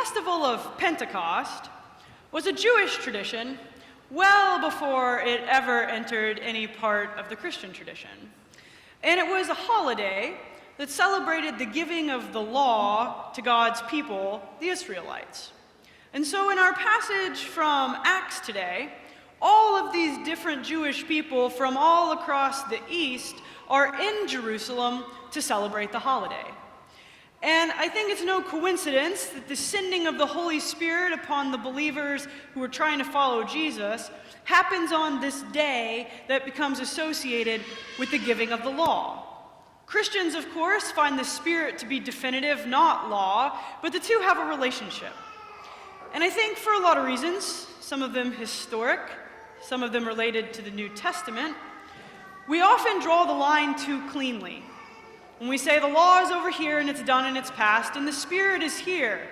festival of Pentecost was a Jewish tradition well before it ever entered any part of the Christian tradition. And it was a holiday that celebrated the giving of the law to God's people, the Israelites. And so in our passage from Acts today, all of these different Jewish people from all across the East are in Jerusalem to celebrate the holiday. And I think it's no coincidence that the sending of the Holy Spirit upon the believers who are trying to follow Jesus happens on this day that becomes associated with the giving of the law. Christians, of course, find the Spirit to be definitive, not law, but the two have a relationship. And I think for a lot of reasons, some of them historic, some of them related to the New Testament, we often draw the line too cleanly. When we say the law is over here and it's done and it's past, and the Spirit is here.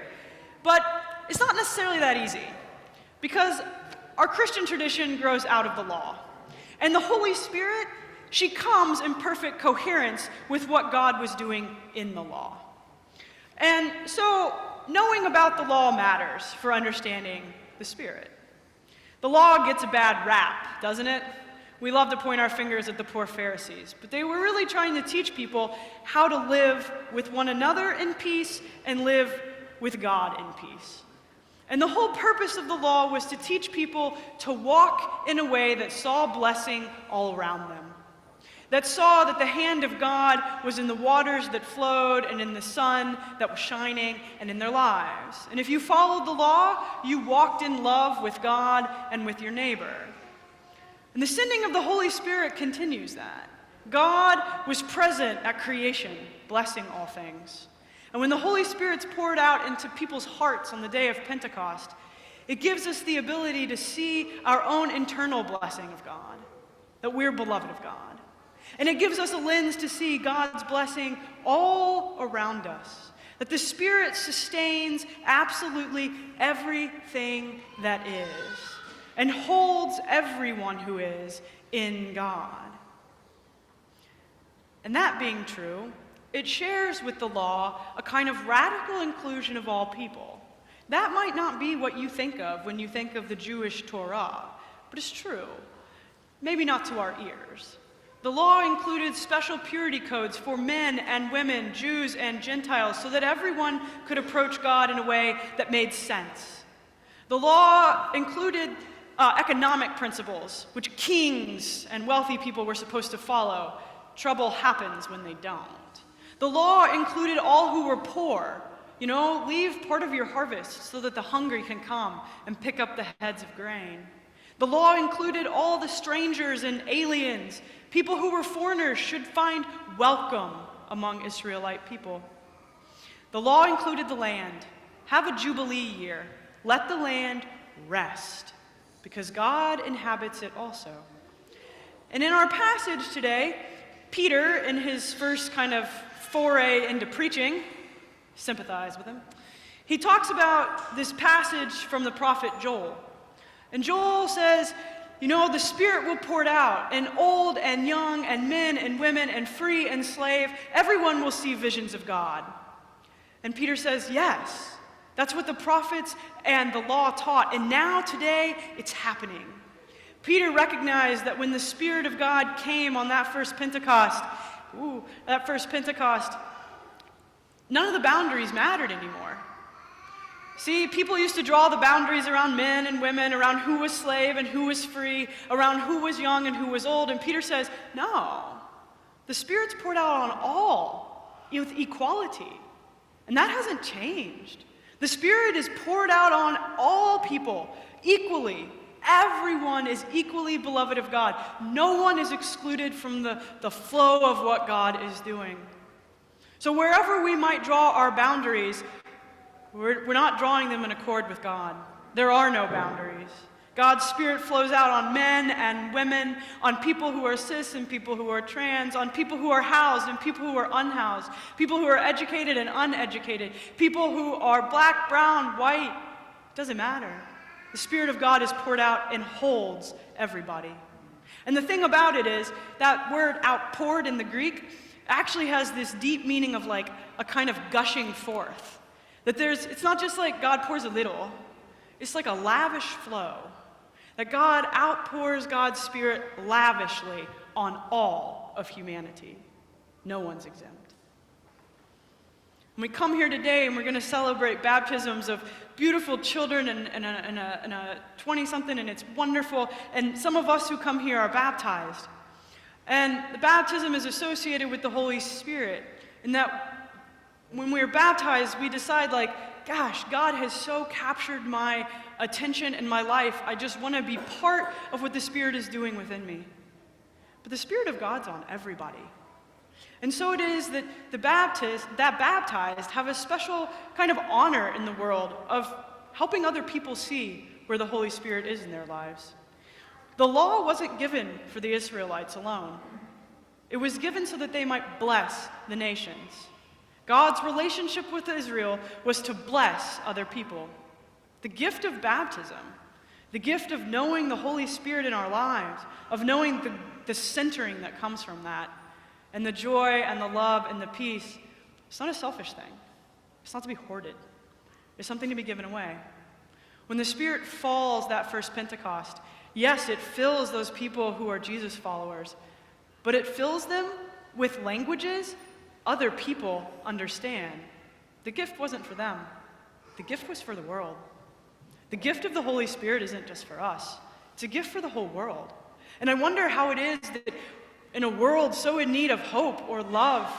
But it's not necessarily that easy, because our Christian tradition grows out of the law. And the Holy Spirit, she comes in perfect coherence with what God was doing in the law. And so, knowing about the law matters for understanding the Spirit. The law gets a bad rap, doesn't it? We love to point our fingers at the poor Pharisees, but they were really trying to teach people how to live with one another in peace and live with God in peace. And the whole purpose of the law was to teach people to walk in a way that saw blessing all around them, that saw that the hand of God was in the waters that flowed and in the sun that was shining and in their lives. And if you followed the law, you walked in love with God and with your neighbor. And the sending of the Holy Spirit continues that. God was present at creation, blessing all things. And when the Holy Spirit's poured out into people's hearts on the day of Pentecost, it gives us the ability to see our own internal blessing of God, that we're beloved of God. And it gives us a lens to see God's blessing all around us, that the Spirit sustains absolutely everything that is, and holds everyone who is in God. And that being true, it shares with the law a kind of radical inclusion of all people. That might not be what you think of when you think of the Jewish Torah, but it's true. Maybe not to our ears. The law included special purity codes for men and women, Jews and Gentiles, so that everyone could approach God in a way that made sense. The law included economic principles, which kings and wealthy people were supposed to follow. Trouble happens when they don't. The law included all who were poor. Leave part of your harvest so that the hungry can come and pick up the heads of grain. The law included all the strangers and aliens. People who were foreigners should find welcome among Israelite people. The law included the land. Have a jubilee year. Let the land rest, because God inhabits it also. And in our passage today, Peter, in his first kind of foray into preaching, sympathize with him, he talks about this passage from the prophet Joel. And Joel says, the Spirit will pour it out, and old and young and men and women and free and slave, everyone will see visions of God. And Peter says, yes, that's what the prophets and the law taught, and now today it's happening. Peter recognized that when the Spirit of God came on that first Pentecost, none of the boundaries mattered anymore. See, people used to draw the boundaries around men and women, around who was slave and who was free, around who was young and who was old, and Peter says, no, the Spirit's poured out on all with equality, and that hasn't changed. The Spirit is poured out on all people equally. Everyone is equally beloved of God. No one is excluded from the flow of what God is doing. So wherever we might draw our boundaries, we're not drawing them in accord with God. There are no boundaries. God's Spirit flows out on men and women, on people who are cis and people who are trans, on people who are housed and people who are unhoused, people who are educated and uneducated, people who are black, brown, white. It doesn't matter. The Spirit of God is poured out and holds everybody. And the thing about it is, that word outpoured in the Greek actually has this deep meaning of like a kind of gushing forth. It's not just like God pours a little, it's like a lavish flow. That God outpours God's Spirit lavishly on all of humanity. No one's exempt. When we come here today and we're going to celebrate baptisms of beautiful children and a 20-something, and it's wonderful, and some of us who come here are baptized. And the baptism is associated with the Holy Spirit, in that when we're baptized, we decide like, gosh, God has so captured my attention and my life, I just want to be part of what the Spirit is doing within me. But the Spirit of God's on everybody. And so it is that that baptized have a special kind of honor in the world of helping other people see where the Holy Spirit is in their lives. The law wasn't given for the Israelites alone. It was given so that they might bless the nations. God's relationship with Israel was to bless other people. The gift of baptism, the gift of knowing the Holy Spirit in our lives, of knowing the centering that comes from that, and the joy and the love and the peace, it's not a selfish thing. It's not to be hoarded. It's something to be given away. When the Spirit falls that first Pentecost, yes, it fills those people who are Jesus followers, but it fills them with languages other people understand. The gift wasn't for them. The gift was for the world. The gift of the Holy Spirit isn't just for us. It's a gift for the whole world. And I wonder how it is that in a world so in need of hope or love,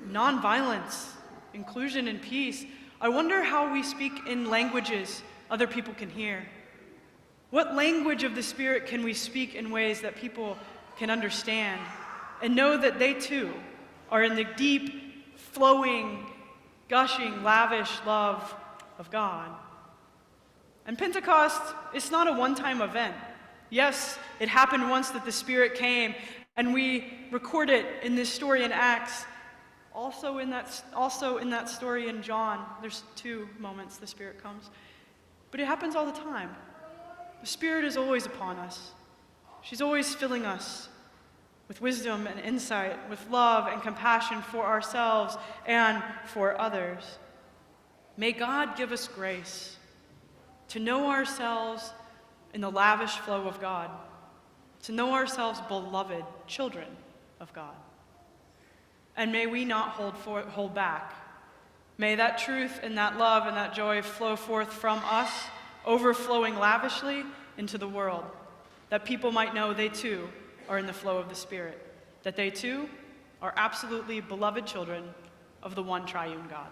nonviolence, inclusion and peace, I wonder how we speak in languages other people can hear. What language of the Spirit can we speak in ways that people can understand and know that they too are in the deep, flowing, gushing, lavish love of God? And Pentecost, it's not a one-time event. Yes, it happened once that the Spirit came, and we record it in this story in Acts. Also in that story in John, there's 2 moments the Spirit comes. But it happens all the time. The Spirit is always upon us. She's always filling us with wisdom and insight, with love and compassion for ourselves and for others. May God give us grace to know ourselves in the lavish flow of God, to know ourselves beloved children of God. And may we not hold back. May that truth and that love and that joy flow forth from us, overflowing lavishly into the world, that people might know they too are in the flow of the Spirit, that they too are absolutely beloved children of the one triune God.